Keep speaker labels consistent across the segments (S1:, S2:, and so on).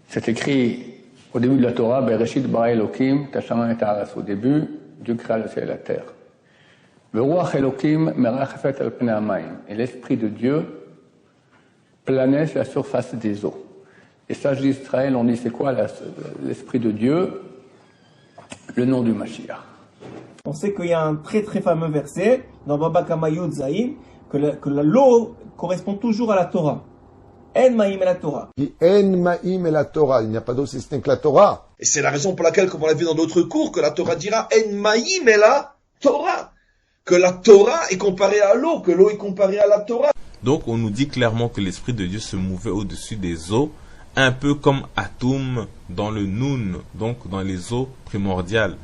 S1: C'est écrit au début de la Torah, Bereshit bara Elokim, Tashamayim et Haaretz. Au début, Dieu créa le ciel et la terre. Veruach Elokim merachefet al pnei hamayim. Et l'esprit de Dieu planait sur la surface des eaux. Et sages d'Israël, on dit c'est quoi l'esprit de Dieu? Le nom du Mashiach.
S2: On sait qu'il y a un très très fameux verset dans Baba Kama Yud Zayin que l'eau correspond toujours à la Torah. En ma'im et la Torah.
S3: En ma'im et la Torah. Il n'y a pas d'autre système que la Torah.
S4: Et c'est la raison pour laquelle, comme on l'a vu dans d'autres cours, que la Torah dira En ma'im et la Torah. Que la Torah est comparée à l'eau, que l'eau est comparée à la Torah.
S5: Donc on nous dit clairement que l'esprit de Dieu se mouvait au-dessus des eaux, un peu comme Atum dans le Nun, donc dans les eaux primordiales.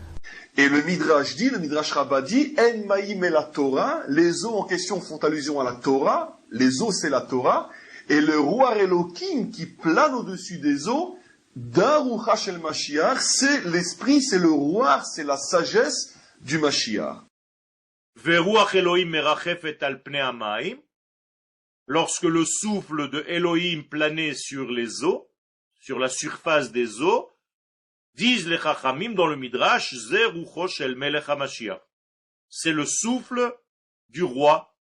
S4: Et le Midrash Rabbah dit, En ma'im et la Torah, les eaux en question font allusion à la Torah, les eaux c'est la Torah, et le roi Elohim qui plane au-dessus des eaux, Darucha shel Mashiach, c'est l'esprit, c'est le roi, c'est la sagesse du Mashiach.
S6: Veruach Elohim merachefet al pnei hamayim, lorsque le souffle de Elohim planait sur les eaux, sur la surface des eaux, disent les Chachamim dans le Midrash, Ze rucho shel melech HaMashiach. C'est le souffle du roi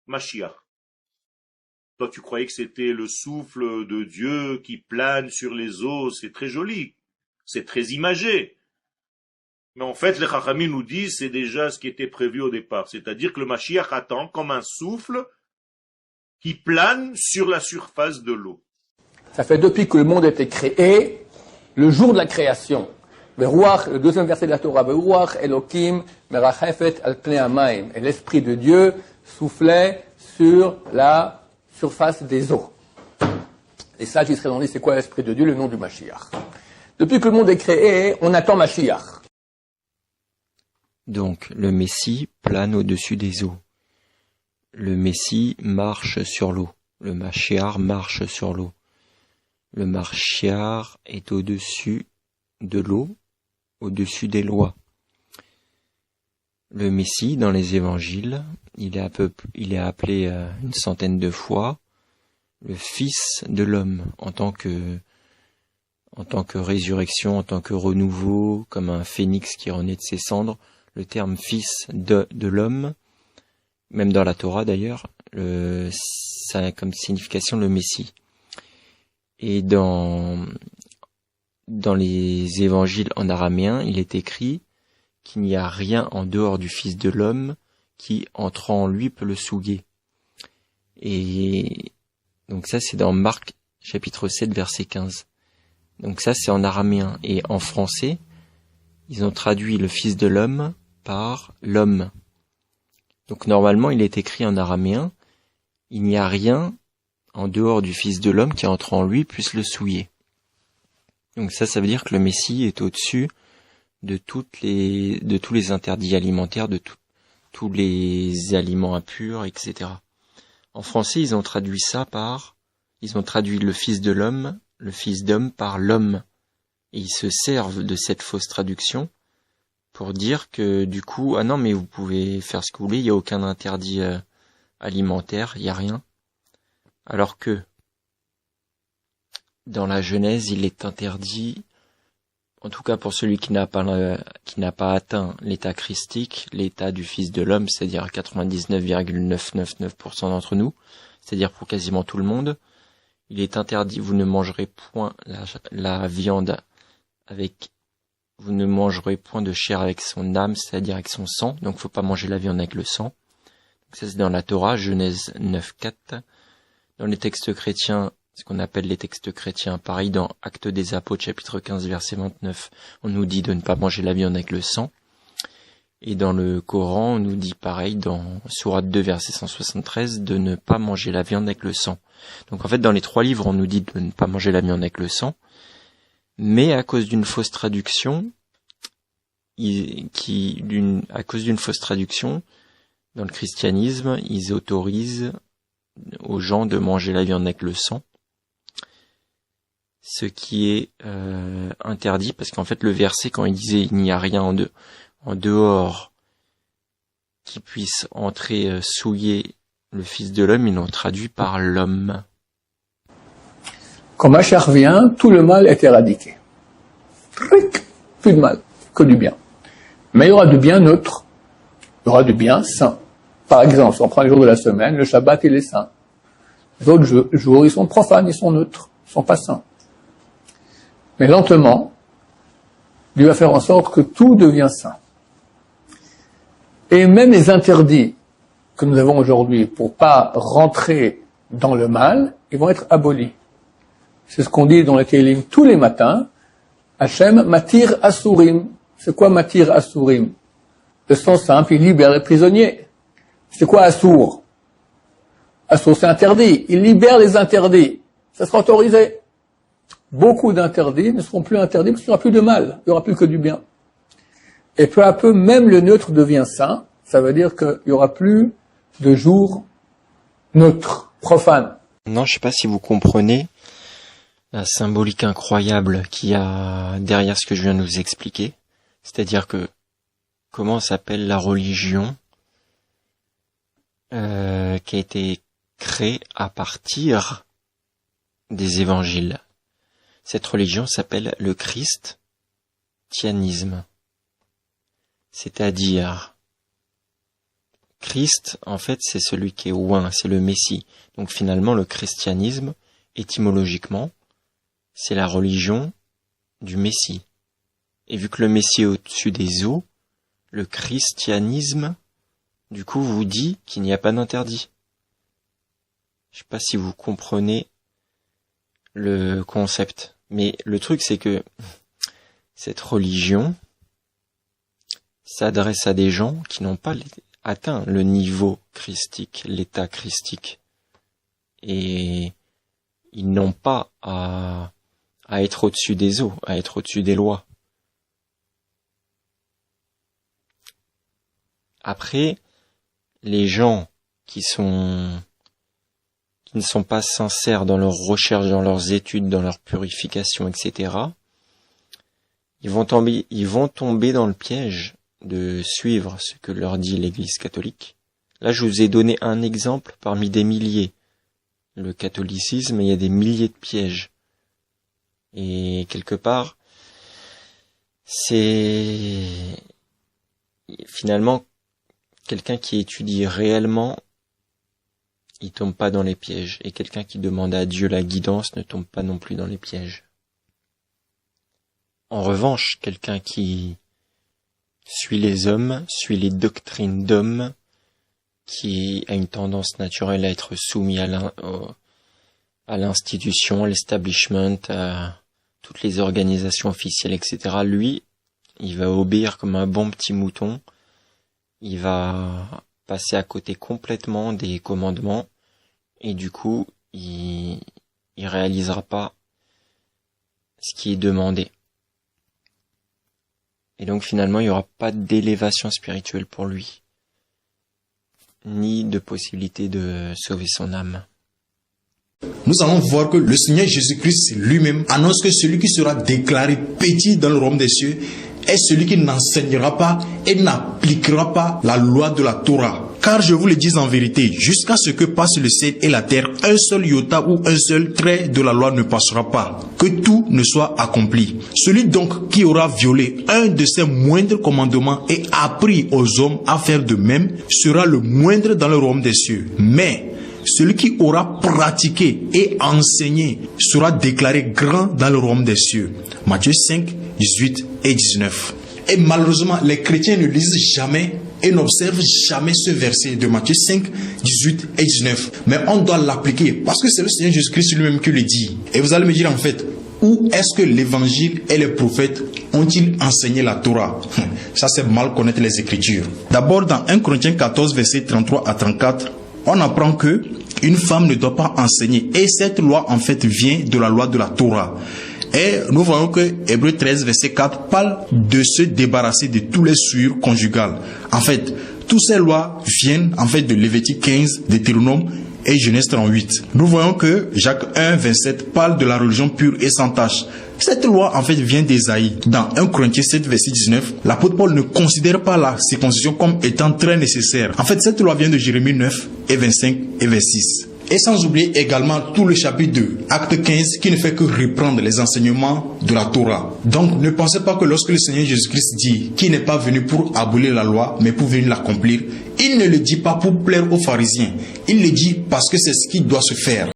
S6: Mashiach. Toi, tu croyais que c'était le souffle de Dieu qui plane sur les eaux, c'est très joli, c'est très imagé. Mais en fait, les Chachamim nous disent, c'est déjà ce qui était prévu au départ. C'est-à-dire que le Mashiach attend comme un souffle qui plane sur la surface de l'eau.
S1: Ça fait depuis que le monde a été créé, le jour de la création. Veruach, le deuxième verset de la Torah, Veruach Elokim merachefet al pnei hamayim. Et l'esprit de Dieu soufflait sur la surface des eaux. Et ça, j'y serais demandé, c'est quoi l'esprit de Dieu? Le nom du Mashiach. Depuis que le monde est créé, on attend Mashiach.
S7: Donc, le Messie plane au-dessus des eaux. Le Messie marche sur l'eau. Le Mashiach marche sur l'eau. Le Mashiach est au-dessus de l'eau, au-dessus des lois. Le Messie, dans les évangiles, il est appelé une centaine de fois le Fils de l'homme, en tant que résurrection, en tant que renouveau, comme un phénix qui renaît de ses cendres. Le terme Fils de l'homme, même dans la Torah d'ailleurs, ça a comme signification le Messie. Et dans les évangiles en araméen, il est écrit qu'il n'y a rien en dehors du Fils de l'homme qui, entrant en lui, peut le souiller. Et donc ça, c'est dans Marc, chapitre 7, verset 15. Donc ça, c'est en araméen. Et en français, ils ont traduit le Fils de l'homme par l'homme. Donc normalement, il est écrit en araméen, il n'y a rien en dehors du Fils de l'homme qui entre en lui puisse le souiller. Donc ça veut dire que le Messie est au-dessus de tous les interdits alimentaires, de tous les aliments impurs, etc. En français, ils ont traduit le Fils de l'homme, le Fils d'homme par l'homme. Et ils se servent de cette fausse traduction pour dire que du coup, ah non, mais vous pouvez faire ce que vous voulez, il n'y a aucun interdit alimentaire, il n'y a rien. Alors que dans la Genèse, il est interdit, en tout cas pour celui qui n'a pas atteint l'état christique, l'état du Fils de l'homme, c'est-à-dire 99,999% d'entre nous, c'est-à-dire pour quasiment tout le monde, il est interdit, vous ne mangerez point la viande vous ne mangerez point de chair avec son âme, c'est-à-dire avec son sang, donc faut pas manger la viande avec le sang. Donc ça c'est dans la Torah, Genèse 9.4. Dans les textes chrétiens, ce qu'on appelle les textes chrétiens, pareil dans Actes des Apôtres, chapitre 15, verset 29, on nous dit de ne pas manger la viande avec le sang. Et dans le Coran, on nous dit pareil dans Sourate 2, verset 173, de ne pas manger la viande avec le sang. Donc en fait, dans les 3 livres, on nous dit de ne pas manger la viande avec le sang. Mais à cause d'une fausse traduction, dans le christianisme, ils autorisent aux gens de manger la viande avec le sang, ce qui est interdit, parce qu'en fait le verset, quand il disait il n'y a rien en dehors qui puisse entrer souiller le Fils de l'homme, ils l'ont traduit par l'homme.
S1: Quand Mashiach vient, tout le mal est éradiqué. Plus de mal, que du bien. Mais il y aura du bien neutre. Il y aura du bien saint. Par exemple, si on prend les jours de la semaine, le Shabbat, il est saint. Les autres jours, ils sont profanes, ils sont neutres, ils sont pas saints. Mais lentement, Dieu va faire en sorte que tout devient saint. Et même les interdits que nous avons aujourd'hui pour pas rentrer dans le mal, ils vont être abolis. C'est ce qu'on dit dans les Télim tous les matins. Hachem matir asurim. C'est quoi matir asurim? Le sens simple, il libère les prisonniers. C'est quoi assour? Assour, c'est interdit. Il libère les interdits. Ça sera autorisé. Beaucoup d'interdits ne seront plus interdits parce qu'il n'y aura plus de mal. Il n'y aura plus que du bien. Et peu à peu, même le neutre devient saint. Ça veut dire qu'il n'y aura plus de jours neutres, profanes.
S7: Non, je sais pas si vous comprenez la symbolique incroyable qu'il y a derrière ce que je viens de vous expliquer. C'est-à-dire que comment s'appelle la religion qui a été créée à partir des évangiles. Cette religion s'appelle le christianisme. C'est-à-dire, Christ, en fait, c'est celui qui est oint, c'est le Messie. Donc finalement, le christianisme, étymologiquement, c'est la religion du Messie. Et vu que le Messie est au-dessus des eaux, le christianisme, du coup, vous dit qu'il n'y a pas d'interdit. Je sais pas si vous comprenez le concept. Mais le truc, c'est que cette religion s'adresse à des gens qui n'ont pas atteint le niveau christique, l'état christique. Et ils n'ont pas à être au-dessus des eaux, à être au-dessus des lois. Après, les gens qui ne sont pas sincères dans leurs recherches, dans leurs études, dans leur purification, etc., ils vont tomber dans le piège de suivre ce que leur dit l'Église catholique. Là, je vous ai donné un exemple parmi des milliers. Le catholicisme, il y a des milliers de pièges. Et quelque part, c'est finalement quelqu'un qui étudie réellement, il tombe pas dans les pièges. Et quelqu'un qui demande à Dieu la guidance ne tombe pas non plus dans les pièges. En revanche, quelqu'un qui suit les hommes, suit les doctrines d'hommes, qui a une tendance naturelle à être soumis à l'institution, à l'establishment, à toutes les organisations officielles, etc. Lui, il va obéir comme un bon petit mouton. Il va passer à côté complètement des commandements et du coup, il réalisera pas ce qui est demandé. Et donc finalement, il n'y aura pas d'élévation spirituelle pour lui, ni de possibilité de sauver son âme.
S8: Nous allons voir que le Seigneur Jésus-Christ lui-même annonce que celui qui sera déclaré petit dans le royaume des cieux est celui qui n'enseignera pas et n'appliquera pas la loi de la Torah. Car je vous le dis en vérité, jusqu'à ce que passe le ciel et la terre, un seul iota ou un seul trait de la loi ne passera pas, que tout ne soit accompli. Celui donc qui aura violé un de ces moindres commandements et appris aux hommes à faire de même, sera le moindre dans le royaume des cieux. Mais celui qui aura pratiqué et enseigné sera déclaré grand dans le royaume des cieux. Matthieu 5, 18 et 19. Et malheureusement, les chrétiens ne lisent jamais et n'observent jamais ce verset de Matthieu 5, 18 et 19. Mais on doit l'appliquer parce que c'est le Seigneur Jésus-Christ lui-même qui le dit. Et vous allez me dire en fait, où est-ce que l'évangile et les prophètes ont-ils enseigné la Torah? Ça, c'est mal connaître les Écritures. D'abord, dans 1 Corinthiens 14, versets 33 à 34, on apprend que une femme ne doit pas enseigner. Et cette loi, en fait, vient de la loi de la Torah. Et nous voyons que Hébreux 13, verset 4 parle de se débarrasser de tous les souillures conjugales. En fait, toutes ces lois viennent en fait de Lévitique 15, Deutéronome et Genèse 38. Nous voyons que Jacques 1, 27 parle de la religion pure et sans tache. Cette loi, en fait, vient d'Ésaïe. Dans 1 Corinthiens 7, verset 19, l'apôtre Paul ne considère pas la circoncision comme étant très nécessaire. En fait, cette loi vient de Jérémie 9 et 25 et 26. Et sans oublier également tout le chapitre 2, acte 15, qui ne fait que reprendre les enseignements de la Torah. Donc ne pensez pas que lorsque le Seigneur Jésus-Christ dit qu'il n'est pas venu pour abolir la loi, mais pour venir l'accomplir, il ne le dit pas pour plaire aux pharisiens. Il le dit parce que c'est ce qui doit se faire.